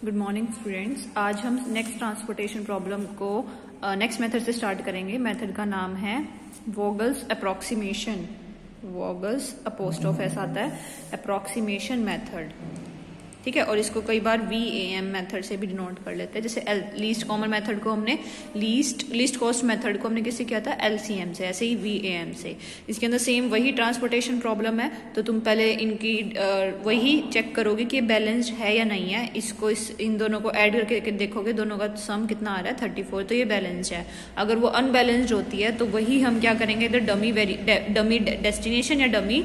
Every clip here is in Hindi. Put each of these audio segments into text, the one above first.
Good morning students. आज हम नेक्स्ट ट्रांसपोर्टेशन प्रॉब्लम को नेक्स्ट मेथड से स्टार्ट करेंगे। मेथड का नाम है वोगल्स अप्रोक्सीमेशन। वोगल्स अपोस्ट्रोफ ऐसा आता है, अप्रोक्सीमेशन मेथड, ठीक है। और इसको कई बार VAM मेथड से भी डिनोट कर लेते हैं। जैसे लीस्ट कॉमन मेथड को हमने लीस्ट कॉस्ट मेथड को हमने किससे किया था, LCM से। ऐसे ही VAM से। इसके अंदर सेम वही ट्रांसपोर्टेशन प्रॉब्लम है, तो तुम पहले इनकी वही चेक करोगे कि ये बैलेंस्ड है या नहीं है। इसको इन दोनों को ऐड करके देखोगे, दोनों का सम कितना आ रहा है 34, तो ये बैलेंस्ड है। अगर वो अनबैलेंस्ड होती है तो वही हम क्या करेंगे, इधर डमी डेस्टिनेशन या डमी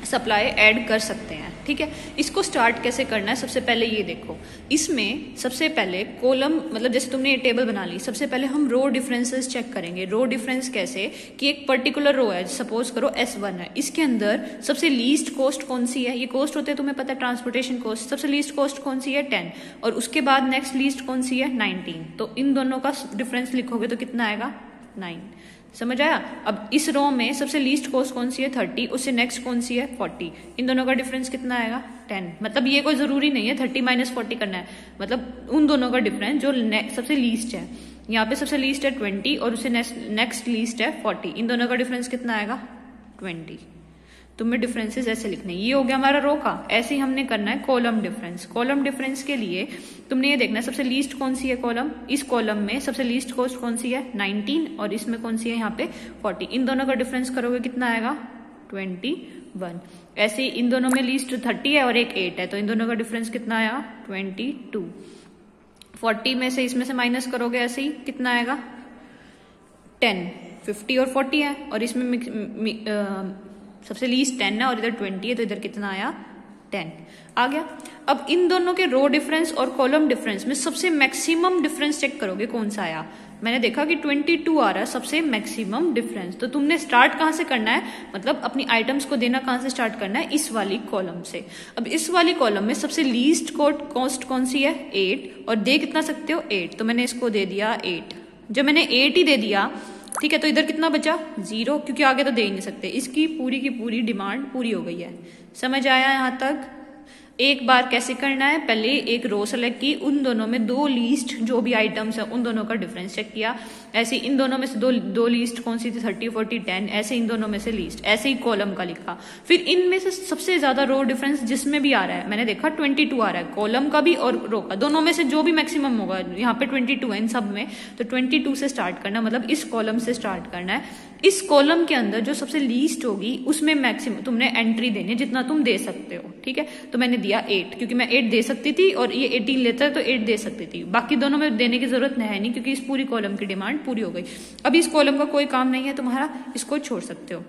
सप्लाई ऐड कर सकते हैं, ठीक है। इसको स्टार्ट कैसे करना है, सबसे पहले ये देखो। इसमें सबसे पहले कॉलम, मतलब जैसे तुमने ये टेबल बना ली, सबसे पहले हम रो डिफरेंसेस चेक करेंगे। रो डिफरेंस कैसे कि एक पर्टिकुलर रो है, सपोज करो S1 है, इसके अंदर सबसे लीस्ट कॉस्ट कौन सी है। ये कॉस्ट होते हैं, तुम्हें पता है, ट्रांसपोर्टेशन कॉस्ट। सबसे लीस्ट कॉस्ट कौन सी है, 10, और उसके बाद नेक्स्ट लीस्ट कौन सी है, 19। तो इन दोनों का डिफरेंस लिखोगे तो कितना आएगा, 9। समझ आया। अब इस रो में सबसे लीस्ट कॉस्ट कौन सी है, 30, उससे नेक्स्ट कौन सी है, 40। इन दोनों का डिफरेंस कितना आएगा, 10। मतलब ये कोई जरूरी नहीं है 30 - 40 करना है, मतलब उन दोनों का डिफरेंस जो सबसे लीस्ट है। यहाँ पे सबसे लीस्ट है 20 और उससे नेक्स्ट लीस्ट है 40। इन दोनों का डिफरेंस कितना आएगा, 20। तुम्हें डिफरेंसेस ऐसे लिखने, ये हो गया हमारा रो का। ऐसे ही हमने करना है कॉलम डिफरेंस। कॉलम डिफरेंस के लिए तुमने ये देखना है सबसे लीस्ट कौन सी है कॉलम, इस कॉलम में सबसे लीस्ट कॉस्ट कौन सी है, 19, और इसमें कौन सी है यहाँ पे 40। इन दोनों का डिफरेंस करोगे कितना आएगा, 21। ऐसे ही इन दोनों में लीस्ट 30 है और एक 8 है, तो इन दोनों का डिफरेंस कितना आया, 22। 40 में से इसमें से माइनस करोगे, ऐसे ही कितना आएगा, 10। 50 और 40 है, और इसमें सबसे लीस्ट 10 है और इधर 20 है, तो इधर कितना आया, 10 आ गया। अब इन दोनों के रो डिफरेंस और कॉलम डिफरेंस में सबसे मैक्सिमम डिफरेंस चेक करोगे कौन सा आया। मैंने देखा कि 22 आ रहा है सबसे मैक्सिमम डिफरेंस। तो तुमने स्टार्ट कहां से करना है, मतलब अपनी आइटम्स को देना कहां से स्टार्ट करना है, इस वाली कॉलम से। अब इस वाली कॉलम में सबसे लीस्ट कॉस्ट कौन सी है, 8, और दे कितना सकते हो, 8। तो मैंने इसको दे दिया 8। जब मैंने 8 ही दे दिया, ठीक है, तो इधर कितना बचा, 0, क्योंकि आगे तो दे ही नहीं सकते। इसकी पूरी की पूरी डिमांड पूरी हो गई है। समझ आया यहां तक। एक बार कैसे करना है, पहले एक रो सेलेक्ट की, उन दोनों में दो लीस्ट जो भी आइटम्स है उन दोनों का डिफरेंस चेक किया। ऐसे इन दोनों में से दो लीस्ट कौन सी थी, 30, 40, 10, ऐसे इन दोनों में से लीस्ट, ऐसे ही कॉलम का लिखा। फिर इनमें से सबसे ज्यादा रो डिफरेंस जिसमें भी आ रहा है, मैंने देखा 22 आ रहा है, कॉलम का भी और रो का, दोनों में से जो भी मैक्सिमम होगा, यहाँ पे 22 है इन सब में, तो 22 से स्टार्ट करना, मतलब इस कॉलम से स्टार्ट करना है। इस कॉलम के अंदर जो सबसे लीस्ट होगी उसमें मैक्सिमम तुमने एंट्री देनी है, जितना तुम दे सकते हो, ठीक है। तो मैंने दिया 8, क्योंकि मैं 8 दे सकती थी और ये 18 लेता है तो 8 दे सकती थी। बाकी दोनों में देने की जरूरत है नहीं, क्योंकि इस पूरी कॉलम की डिमांड पूरी हो गई। अब इस कॉलम का कोई काम नहीं है तुम्हारा, इसको छोड़ सकते हो।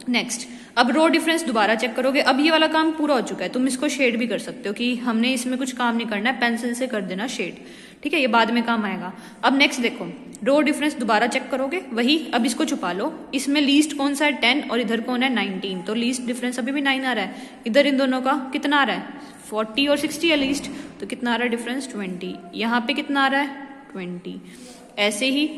नेक्स्ट, अब रो डिफरेंस दोबारा चेक करोगे। अब ये वाला काम पूरा हो चुका है, तुम इसको शेड भी कर सकते हो, कि हमने इसमें कुछ काम नहीं करना है, पेंसिल से कर देना शेड, ठीक है, ये बाद में काम आएगा। अब नेक्स्ट देखो, रो डिफरेंस दोबारा चेक करोगे, वही, अब इसको छुपा लो। इसमें लीस्ट कौन सा है, 10, और इधर कौन है, 19, तो लीस्ट डिफरेंस अभी भी 9 आ रहा है। इधर इन दोनों का कितना आ रहा है, 40 और 60 है लीस्ट, तो कितना आ रहा है डिफरेंस, 20। यहाँ पे कितना आ रहा है, 20। ऐसे ही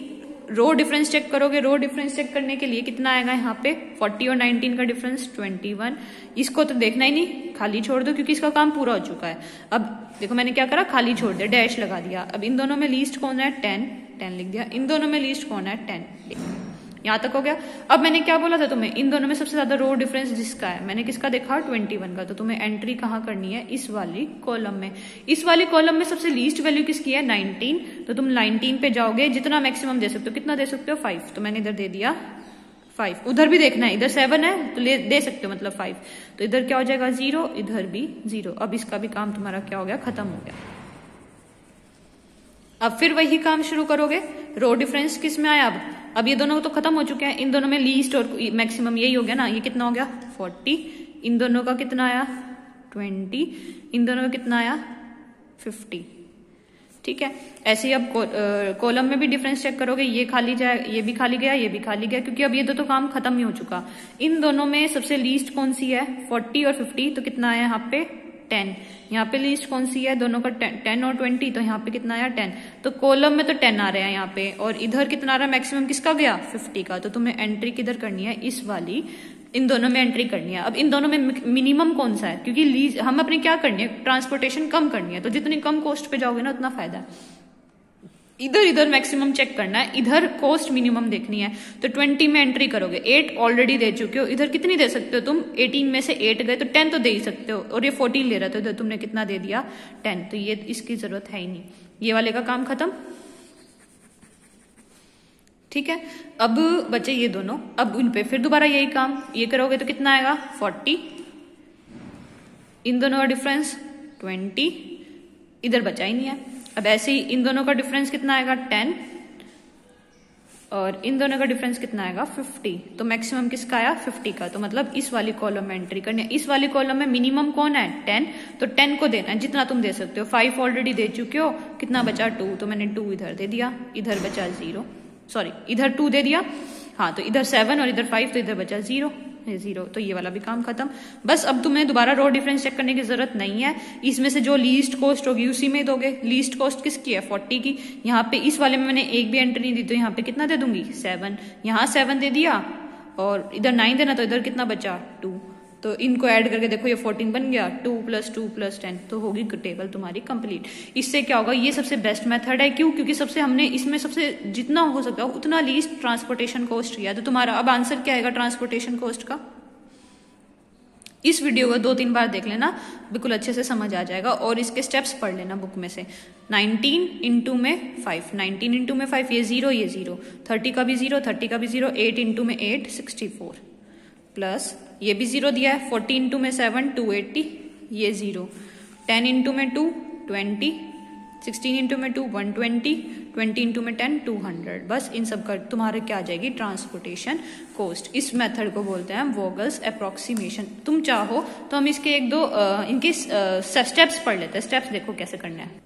रो डिफरेंस चेक करोगे। रो डिफरेंस चेक करने के लिए कितना आएगा, यहाँ पे 40 और 19 का डिफरेंस 21। इसको तो देखना ही नहीं, खाली छोड़ दो, क्योंकि इसका काम पूरा हो चुका है। अब देखो मैंने क्या करा, खाली छोड़ दिया, डैश लगा दिया। अब इन दोनों में लीस्ट कौन है, 10 लिख दिया। इन दोनों में लीस्ट कौन है, 10 लिख दिया। यहाँ तक हो गया। अब मैंने क्या बोला था तुम्हें, इन दोनों में सबसे ज्यादा रो डिफरेंस जिसका है, मैंने किसका देखा, 21 का। तो तुम्हें एंट्री कहाँ करनी है, इस वाली कॉलम में। इस वाली कॉलम में सबसे लीस्ट वैल्यू किसकी है, 19, तो तुम 19 पे जाओगे, जितना मैक्सिमम दे सकते हो। कितना दे सकते हो, 5, तो मैंने इधर दे दिया 5। उधर भी देखना है, इधर 7 है तो दे सकते हो, मतलब 5, तो इधर क्या हो जाएगा, 0, इधर भी 0। अब इसका भी काम तुम्हारा क्या हो गया, खत्म हो गया। अब फिर वही काम शुरू करोगे। रो डिफरेंस किस में आया, अब ये दोनों तो खत्म हो चुके हैं। इन दोनों में लीस्ट और मैक्सिमम यही हो गया ना, ये कितना हो गया, 40। इन दोनों का कितना आया, 20। इन दोनों में कितना आया, 50, ठीक है। ऐसे ही अब कॉलम में भी डिफरेंस चेक करोगे, ये खाली जाए, ये भी खाली गया, ये भी खाली गया, क्योंकि अब ये तो काम खत्म ही हो चुका। इन दोनों में सबसे लीस्ट कौन सी है, 40 और 50, तो कितना आया यहाँ पे, 10। यहाँ पे लीस्ट कौन सी है, दोनों का 10 और 20, तो यहाँ पे कितना आया, 10। तो कॉलम में तो 10 आ रहे हैं यहाँ पे, और इधर कितना आ रहा है, मैक्सिमम किसका गया, 50 का। तो तुम्हें एंट्री किधर करनी है, इस वाली इन दोनों में एंट्री करनी है। अब इन दोनों में मिनिमम कौन सा है, क्योंकि हम अपने क्या करनी है, ट्रांसपोर्टेशन कम करनी है, तो जितनी कम कॉस्ट पे जाओगे ना उतना फायदा है। इधर मैक्सिमम चेक करना है, इधर कॉस्ट मिनिमम देखनी है। तो 20 में एंट्री करोगे, 8 ऑलरेडी दे चुके हो, इधर कितनी दे सकते हो तुम, 18 में से 8 गए तो 10 तो दे ही सकते हो, और ये 14 ले रहा था, इधर तुमने कितना दे दिया 10, तो ये इसकी जरूरत है ही नहीं, ये वाले का काम खत्म। ठीक है, अब बचे ये दोनों, अब इन पे फिर दोबारा यही काम, ये करोगे तो कितना आएगा 40, इन दोनों का डिफरेंस 20, इधर बचा ही नहीं है। अब ऐसे ही इन दोनों का डिफरेंस कितना आएगा 10, और इन दोनों का डिफरेंस कितना आएगा 50, तो मैक्सिमम किसका आया 50 का, तो मतलब इस वाली कॉलम में एंट्री करनी है। इस वाली कॉलम में मिनिमम कौन है 10, तो 10 को देना है जितना तुम दे सकते हो। 5 ऑलरेडी दे चुके हो, कितना बचा 2, तो मैंने 2 इधर दे दिया, इधर बचा 0, सॉरी इधर 2 दे दिया, हाँ तो इधर 7 और इधर 5, तो इधर बचा 0, तो ये वाला भी काम खत्म। बस अब तुम्हें दोबारा रो डिफरेंस चेक करने की जरूरत नहीं है, इसमें से जो लीस्ट कॉस्ट होगी उसी में दोगे। लीस्ट कॉस्ट किसकी है 40 की, यहाँ पे इस वाले में मैंने एक भी एंट्री नहीं दी, तो यहाँ पे कितना दे दूंगी 7, यहाँ 7 दे दिया, और इधर 9 देना, तो इधर कितना बचा 2, तो इनको ऐड करके देखो ये 14 बन गया, 2 + 2 + 10, तो होगी टेबल तुम्हारी कंप्लीट। इससे क्या होगा, ये सबसे बेस्ट मेथड है, क्यों, क्योंकि सबसे हमने इसमें सबसे जितना हो सकता है उतना लीस्ट ट्रांसपोर्टेशन कॉस्ट किया। तो तुम्हारा अब आंसर क्या आएगा ट्रांसपोर्टेशन कॉस्ट का। इस वीडियो को 2-3 बार देख लेना, बिल्कुल अच्छे से समझ आ जाएगा, और इसके स्टेप्स पढ़ लेना बुक में से। 19 इंटू में 5, 19 इंटू में 5, ये 0 ये 0, 30 का भी 0, 30 का भी 0, 8 इंटू में 8 64, प्लस ये भी 0 दिया है, 40 इंटू में 7 280, ये 0, 10 इंटू में 2 20, 16 इंटू में 2 120, 20 इंटू में 10 200। बस इन सब का तुम्हारे क्या आ जाएगी ट्रांसपोर्टेशन कॉस्ट। इस मेथड को बोलते हैं वोगल्स अप्रोक्सीमेशन। तुम चाहो तो हम इसके एक दो इनके स्टेप्स पढ़ लेते हैं। स्टेप्स देखो कैसे करना है।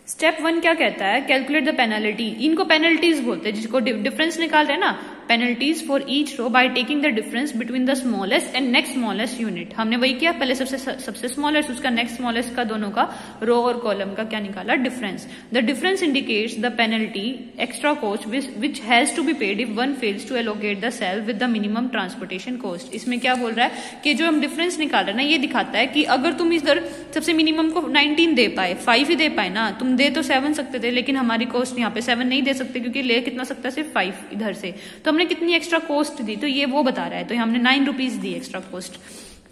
स्टेप 1 क्या कहता है, कैलकुलेट द पेनल्टी। इनको पेनल्टीज बोलते हैं, जिसको डिफरेंस निकाल रहे हैं ना, penalties for each row by taking the difference between the smallest and next smallest unit. हमने वही किया, पहले सबसे स्मॉलेस्ट उसका नेक्स्ट स्मॉलेस्ट का दोनों का रो और कॉलम का क्या निकाला difference. The difference indicates the penalty extra cost which has to be paid if one fails to allocate the cell with the minimum transportation cost. इसमें क्या बोल रहा है कि जो हम डिफरेंस निकाल रहे हैं ना, ये दिखाता है कि अगर तुम इधर सबसे मिनिमम को 19 दे पाए, 5 ही दे पाए ना, तुम दे तो 7 सकते थे, लेकिन हमारी कॉस्ट यहाँ पे 7 नहीं दे सकते, क्योंकि ले कितना सकता है सिर्फ 5 इधर से, तो हमने कितनी एक्स्ट्रा कॉस्ट दी, तो ये वो बता रहा है, तो हमने 9 रुपीज दी एक्स्ट्रा कॉस्ट।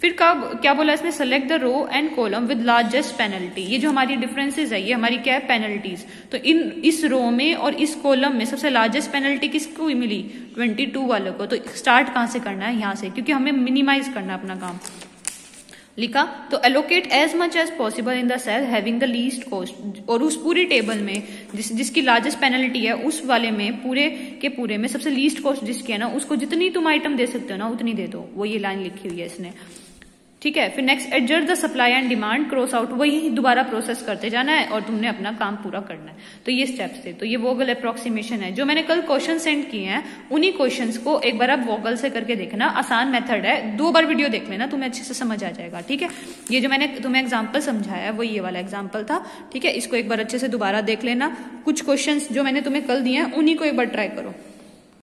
फिर क्या बोला इसने, select the row and column with largest penalty. ये जो हमारी डिफरेंसेस है, ये हमारी क्या है पेनल्टीज। तो इस रो में और इस कॉलम में सबसे लार्जेस्ट पेनल्टी किसको मिली, 22 वाले को। तो स्टार्ट कहां से करना है, यहां से, क्योंकि हमें मिनिमाइज करना अपना काम। लिखा तो allocate as much as possible in the cell having the least cost, और उस पूरी टेबल में जिसकी लार्जेस्ट पेनल्टी है उस वाले में पूरे के पूरे में सबसे लीस्ट कॉस्ट जिसकी है ना, उसको जितनी तुम आइटम दे सकते हो ना उतनी दे दो। वो ये लाइन लिखी हुई है इसने, ठीक है। फिर next, adjust the supply and demand cross out, वही दोबारा प्रोसेस करते जाना है और तुमने अपना काम पूरा करना है। तो ये स्टेप्स थे। तो ये वोगल अप्रोक्सीमेशन है। जो मैंने कल क्वेश्चन सेंड किए हैं उन्हीं क्वेश्चंस को एक बार आप वोगल से करके देखना, आसान मेथड है, 2 बार वीडियो देख लेना, तुम्हें अच्छे से समझ आ जाएगा, ठीक है। ये जो मैंने तुम्हें एग्जाम्पल समझाया है वो ये वाला एग्जाम्पल था, ठीक है। इसको एक बार अच्छे से दोबारा देख लेना। कुछ क्वेश्चन जो मैंने तुम्हें कल दिए हैं उन्हीं को एक बार ट्राई करो।